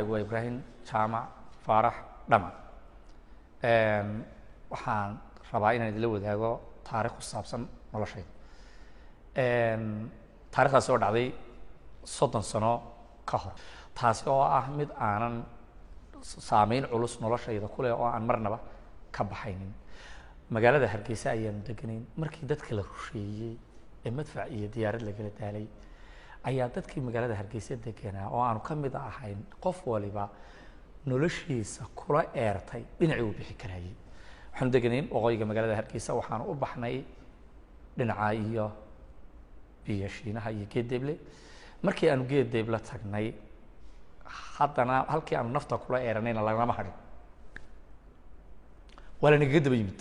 magacaygu waa Ibraahim Jaamac Faarax Dhama waxaan rabaa inaan idila wadaago taariikh ku saabsan noloshayda taariikhdaas oo dhacday 30 sano ka hor taasi oo ah mid aanan saameyn culus noloshayda ku leh oo aan marnaba ka baxaynin magaalada Hargeysa ayaan deganayn markii dadka la rusheeyay ee madfac iyo diyaarad laga daalay ayaa dadkii magaalada Hargeysa deganaa oo aanu ka mid ahayn qof waliba noloshiisa kula eertay dhinacii uu bixi karayay waxaan deganayn waqooyiga magaalada Hargeysa waxaan u baxnay dhinaca iyo biyashiinaha iyo geedeble markii aanu geedeble tagnay haddana halkii aanu nafta kula eeranayna lagama hadhin wala nagaga daba yimid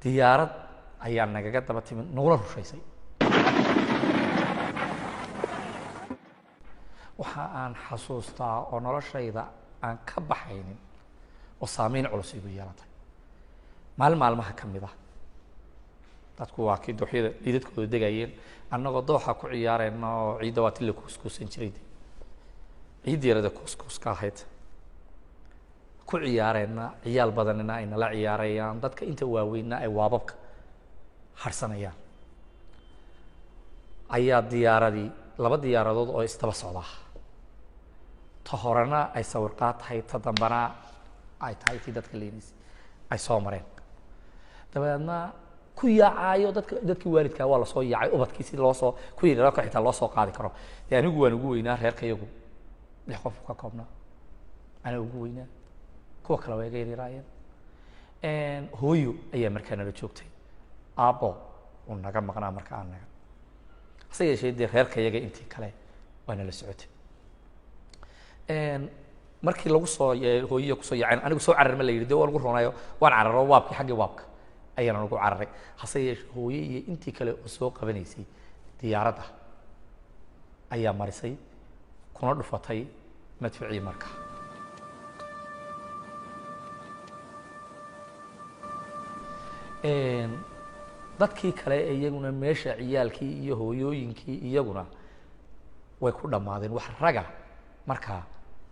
diyaarad ayaa nagaga daba timid nagula rushaysay waxa aan xasuustaa oo noloshayda aan ka baxaynin oo saameyn culus igu yeelatay maalmaha ka mid ah dadku waa kii dooxyada liidadkooda degayeen annagoo dooxa ku ciyaarayna oo ciidda waa tilla kuuskuusan jiray ciidda yarada kuuskuuska ahayd ku ciyaarayna ciyaal badanina ay nala ciyaarayaan dadka inta waaweynna ay waababka harsanayaan ayaa diyaaradii laba diyaaradood oo isdaba socda ta horena ay sawir qaad tahay ta dambana ay tahay tii dadka leenis ay soo mareen dabadeedna ku yaacayo dadkii waalidka waa la soo yaacay ubadkii si loo soo ku yiri ka xitaa loo soo qaadi karo anigu waan ugu weynaa reerkayagu lix qof ka koobna ana ugu weynaa kuwa kale way geeriraayeen hooyo ayaa markaa nala joogtay aabo uu naga maqnaa markaa anaga sayidii reerkayaga intii kale waana la socotay markii lagu soo hooyo ku soo yaacay anigu soo carar ma la yiri waa lagu roonayo waan cararo waabkii xagii waabka ayaan ugu cararay hasayee hooyo iyo intii kale oo soo qabanaysay diyaaradda ayaa marisay kuna dhufatay madficii markaa dadkii kale iyaguna meesha ciyaalkii iyo hooyooyinkii iyaguna way ku dhamaadeen wax raga markaa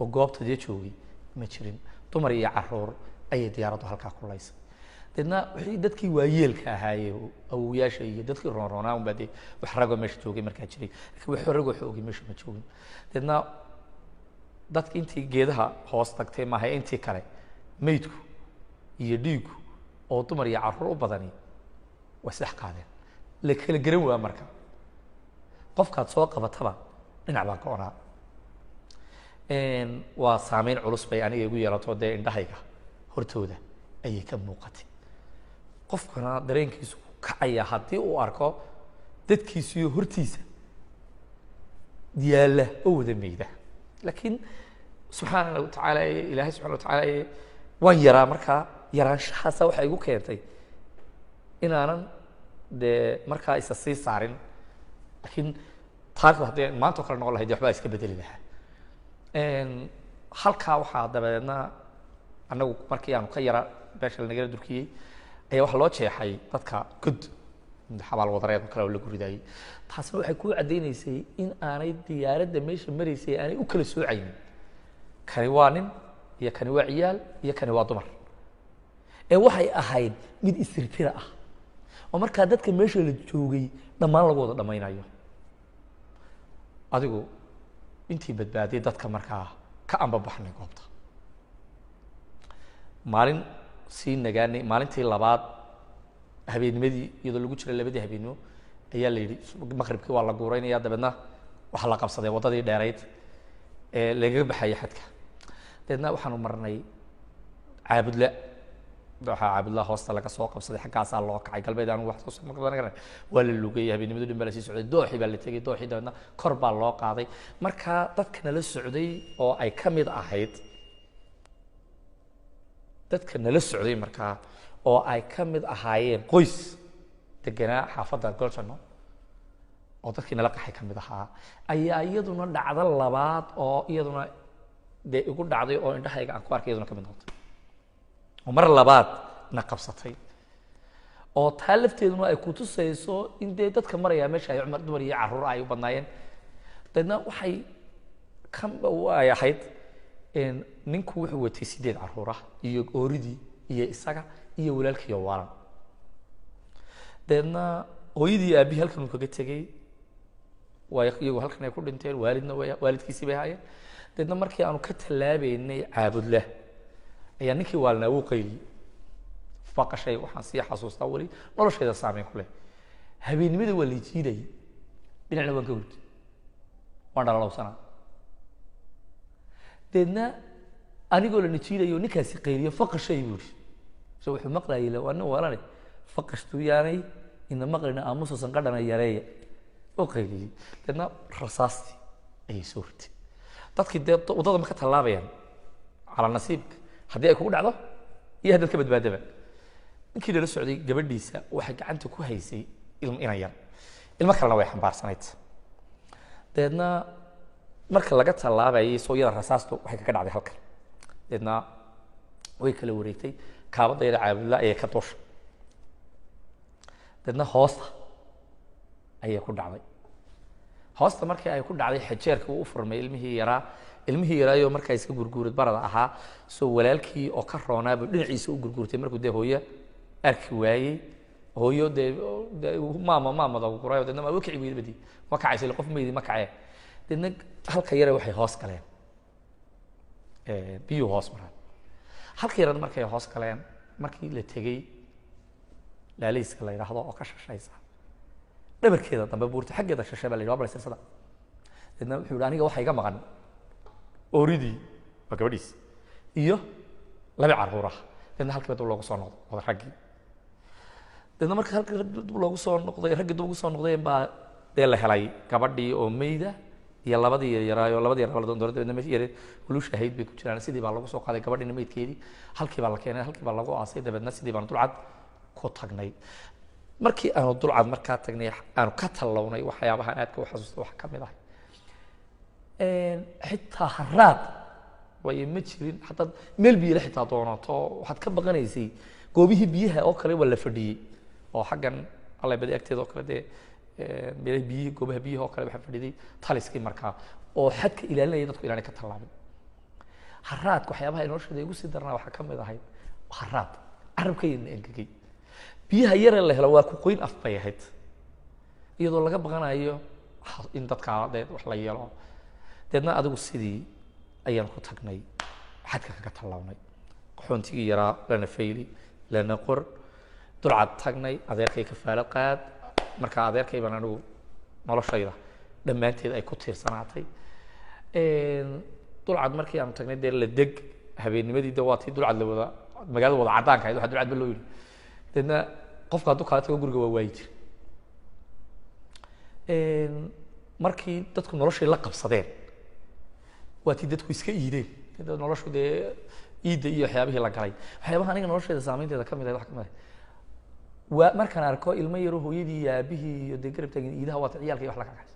oo goobtooda joogay ma jirin dumar iyo caruur ayay diyaaraddu halkaa ku laysay dadna wixii dadkii waayeelka ahaayay awooyaasha iyo dadkii roonroonaa un baadee wax rago meesha joogay markaa jiray laakiin wax rago xoogay meesha ma joogin dadna dadkii intii geedaha hoos tagtay maaha intii kale meydku iyo dhiigu oo dumar iyo caruur u badani wasdex qaadeen la kala garan waa marka qofkaad soo qabataba dhinac baa go'naa waa saameyn culus bay aniga igu yeelato dee indhahayga hortooda ayay ka muuqatay qofkana dareenkiisu kacaya haddii uu arko dadkiisu iyo hortiisa yaalla oo wada meeyda laakiin subxaana wa tacaala ilaahay subxaana wa tacaala waan yaraa markaa yaraanshahaasa waxay igu keentay inaanan dee markaa isa sii saarin laakiin taariikhda haddii maanta oo kale noqon lahayd waxbaa iska bedeli lahaa halkaa waxaa dabadeedna annagu markii aanu ka yara beesha nagala durkiyey ayaa waxaa loo jeexay dadka god xabaal wadareed oo kale oo la guridaayey taasina waxay ku caddaynaysay in aanay diyaaradda meesha maraysay aanay u kala soocaynin kani waa nin iyo kani waa ciyaal iyo kani waa dumar waxay ahayd mid isirtira ah oo markaa dadka meesha la joogay dhammaan lagu wada dhammaynayo adigu intii badbaadiyay dadka markaa ka ambabaxnay goobta maalin sii nagaanay maalintii labaad habeennimadii iyadoo lagu jiray labadii habeenimo ayaa la yidhi maqribkii waa la guuraynayaa dabeedna waxaa la qabsaday waddadii dheerayd ee lagaga baxayay xadka dabeedna waxaanu marnay caabudla waxaa caabudla hoosta laga soo qabsaday xaggaasaa loo kacay galbeed aanu wax soo maqlan waa la lugay habeenimadu dhan baa la sii socday dooxii baa la tegay dooxii dabeedna kor baa loo qaaday markaa dadka nala socday oo ay ka mid ahayd dadka nala socday markaa oo ay ka mid ahaayeen qoys deganaa xaafadda Golchano oo dadkii nala qaxay ka mid ahaa ayaa iyaduna dhacdo labaad oo iyaduna dee igu dhacday oo indhahayga aan ku arkay iyaduna ka mid noqotay oo mar labaad na qabsatay oo taa lafteeduna ay ku tusayso in dee dadka maraya meesha ay dumar iyo caruur ay u badnaayeen dadna waxay kan ay ahayd ninku wuxuu watay 8 caruur ah iyo ooridii iyo isaga iyo walaalkii waalan deedna hooyadii aabi halkan uu kaga tagay way iyagu halkan ay ku dhinteen waalidkiisii bay haayeen deedna markii aanu ka talaabeynay caabudlah ayaa ninkii waalna uu qayli faqashay waxaan sii xasuustaa wali nolosheeda saameyn ku leh habeenimada waa la jiiday dhinacna waan ka hurtay waan dhalaalowsanaa deedna anigoo la jiidayo ninkaasi qayliyo faqashay buu yiri soo wuxuu maqlaayay la waan waalane faqashtu yaanay inna maqlina aamusa sanqadhana yareeya oo qayliyay deedna rasaasti ayay soo hurtay dadkii wadada ma ka talaabayaan ala nasiibka haddii ay kugu dhacdo iyo hadal ka badbaadaba ninkii la socday gabadhiisa waxay gacanta ku haysay ilmo yar ilmo kalena way xambaarsanayd deedna marka laga talaabayay sooyada rasaastu waxay kaga dhacday halkan deedna way kala wareegtay kaabadayda caabudla ayay ka dooshay deedna hoosta ayay ku dhacday hoosta markii ay ku dhacday xajeerka uu u furmay ilmihii yaraayo markaa iska gurguurad barada ahaa soo walaalkii oo ka roonaaba dhinaciisa u gurguurtay markuu dee hooyo arki waayey hooyo dee maamada gurayo deedna waa kici weydbadii ma kacaysa qof meydii ma kacee deedna halka yare waxay hoos galeen biyuu hoos maraan halka yarad markay hoos galeen markii la tegey laalayska la yidhaahdo oo ka shashaysa dhabarkeeda dambe buurta xaggeeda shashay baa la yidhaha balsirsada deedna wuxuu yidhi aniga waxa iga maqan ooridii waa gabadhiis iyo 2 caruur ah deedna halkiiba dib loogu soo noqday raggii deedna marka halkii dib loogu soo noqday raggii dib ugu soo noqdeen baa dee la helay gabadhii oo meyda iyo labadii yaraayo labadii yar la doonay deedna meeshii yar wulu shahayd bay ku jiraan sidii baa lagu soo qaaday gabadhii meydkeedii halkii baa la keenay halkii baa lagu aasay dabeedna sidii baan dulcad ku tagnay markii aanu dulcad markaa tagnay aanu ka talawnay waxyaabaha aadka u xasuusta wax ka mid ah xitaa haraad way ma jirin hatta meel biyo la xitaa doonato waxaad ka baqanaysay goobihii biyaha oo kale waa la fadhiyay oo xaggan alla badi agteeda oo kale dee meel biyo goobaha biyaha oo kale waxa fadhiday taliskii markaa oo xadka ilaalinaya dadku ilaalin ka talaabay haraadka waxyaabaha inoo sheegay ugu sii darnaa waxa ka mid ahayd haraad carabkayna engegay biyaha yar la helo waa ku qoyn af bay ahayd iyadoo laga baqanayo in dadka wax la yeelo deedna adigu sidii ayaan ku tagnay xadka kaga talawnay qoontigii yaraa lana fayli lana qor dulcad tagnay adeerkay ka faalo qaad marka adeerkay baan anigu noloshayda dhammaanteed ay ku tiirsanaatay dulcad markii aan tagnay dee la deg habeennimadii dawaatii dulcad la wada magaalada wada cadaanka ahayd waxa dulcad ba loo yiri deedna qofka hadduu kala tago guriga waa waayi jir markii dadku noloshay la qabsadeen waatii dadku iska iideen noloshu dee iidda iyo waxyaabihii la galay waxyaabaha aniga nolosheeda saameynteeda ka mid ahayd wax ka mid ah waa markaan arko ilmo yaro hooyadii iyo aabihii iyo dee garab taagin iidaha waata ciyaalka iyo wax la kacaysa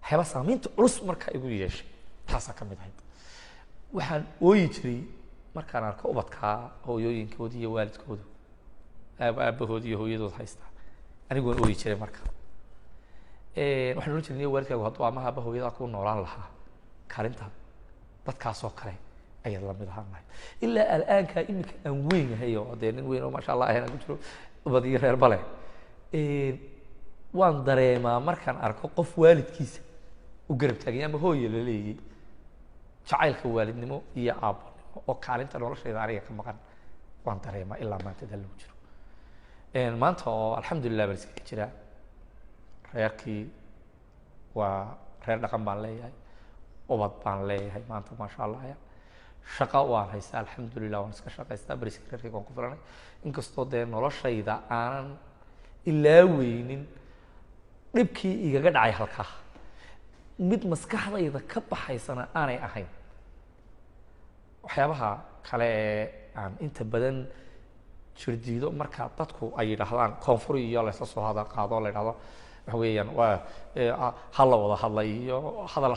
waxyaaba saameynta culus markaa igu yeeshay taasaa ka mid ahayd waxaan ooyi jiray markaan arko ubadkaa hooyooyinkoodii iyo waalidkoodu aabahood iyo hooyadood haystaa anigoon ooyi jiray marka waxaan oran jirnay waalidkaagu hadduu ama aaba hooyadaa ku noolaan lahaa kaalinta dadkaasoo kale ayaad la mid ahaan lahayd ilaa al'aankaa iminka aan weyn yahay oo dee nin weyn oo maasha allah ahayna ku jiro ubad iyo reer bale waan dareemaa markaan arko qof waalidkiisa u garab taagay ama hooya la leeyay jacaylka waalidnimo iyo aabanimo oo kaalinta noloshayda aniga ka maqan waan dareemaa ilaa maanta dal lagu jiro maanta oo alxamdulilah baan iskaga jiraa reerkii waa reer dhaqan baan leeyahay ubad baan leeyahay maanta maasha allah shaqo waan haystaa alxamdulilah waan iska shaqaystaa bariska reerkayga waan ku filanay inkastoo dee noloshayda aanan ilaaweynin dhibkii igaga dhacay halkaa mid maskaxdayda ka baxaysana aanay ahayn waxyaabaha kale ee aan inta badan jirdiido marka dadku ay yidhaahdaan koonfur iyo laysla soo hada qaado la yidhahdo waxa weeyaan waa hala wada hadlay iyo hadal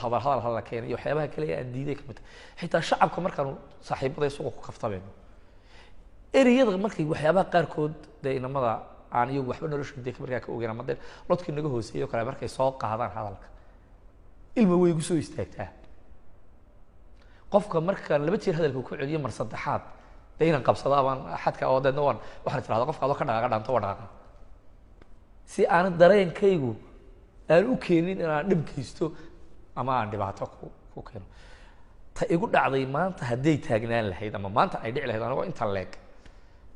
la keenay iyo waxyaabaha kale aan diiday kamid xitaa shacabka markaan saaxiibada suuqa ku kaftabeen ereyada markay waxyaabaha qaarkood dee inamada aan iyagu waxba noloshooda ka markaa ka ogeyn ama dee lodkii naga hooseeyo kale markay soo qaadaan hadalka ilma way igu soo istaagtaa qofka markaan laba jeer hadalka ku celiyo mar saddexaad dee inaan qabsado abaan xadka oo deedna waan waxaan tirahdaa qofka adoo ka dhaqaaqa dhaanto waa dhaqaaqa si aan dareenkaygu aan u keenin inaan dhib geysto ama aan dhibaato ku keeno ta igu dhacday maanta hadday taagnaan lahayd ama maanta ay dhici lahayd anigoo intaan leeg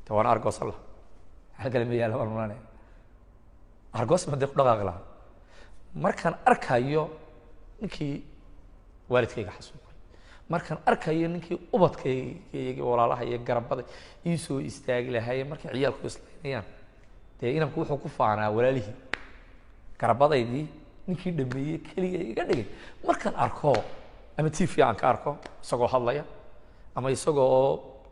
de waan argoosan laha halkale ma yaala waan oranaya argoos ma dee ku dhaqaaqi lahaa markaan arkayo ninkii waalidkayga xasuuqay markaan arkayo ninkii ubadkayga walaalaha iyo garabada ii soo istaagi lahaayeen markay ciyaalku islaynayaan dee inanku wuxuu ku faanaa walaalihii garabadaydii ninkii dhameeyey keliya iga dhigay markaan arko ama tv aan ka arko isagoo hadlaya ama isagoo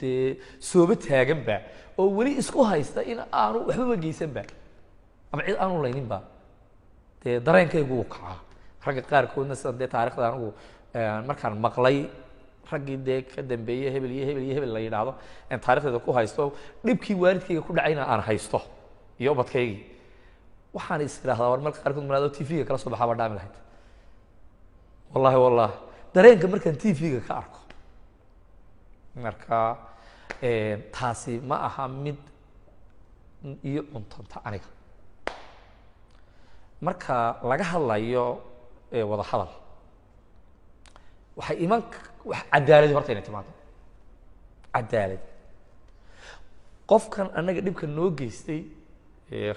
dee sooba taaganba oo weli isku haysta in aanu waxbaba geysanba ama cid aanu layninba dee dareenkaygu uu kacaa ragga qaarkoodna sida dee taarikhda anigu markaan maqlay raggii dee ka dambeeyey hebel iyo hebel iyo hebel la yidhaahdo aan taarikhdeeda ku haysto dhibkii waalidkayga ku dhacayna aan haysto iyo ubadkaygii waxaan is idhahdaa war marka qaarkood malaado tv-ga kala soo baxaaba dhaami lahayd wallahi dareenka markaan tv-ga ka arko marka taasi ma aha mid iyo cuntanta aniga marka laga hadlayo wada hadal waxay iman cadaalad horta inay timaado cadaalad qofkan anaga dhibka noo geystay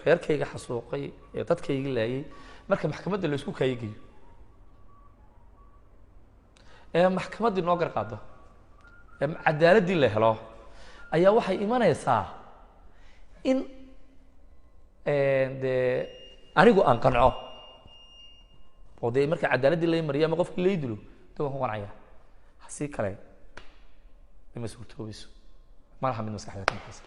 reerkayga xasuuqay dadkayga laayay marka maxkamadda la isku kaayigeeyo maxkamaddii noo garqaado cadaaladdii la helo ayaa waxay imanaysaa in dee anigu aan qanco oo dee marka cadaaladdii lay mariyo ama qofkii lay dilo de waan ku qancaya hasii kale ima suurtoobayso ma laha mid maskaxda ka maqaysa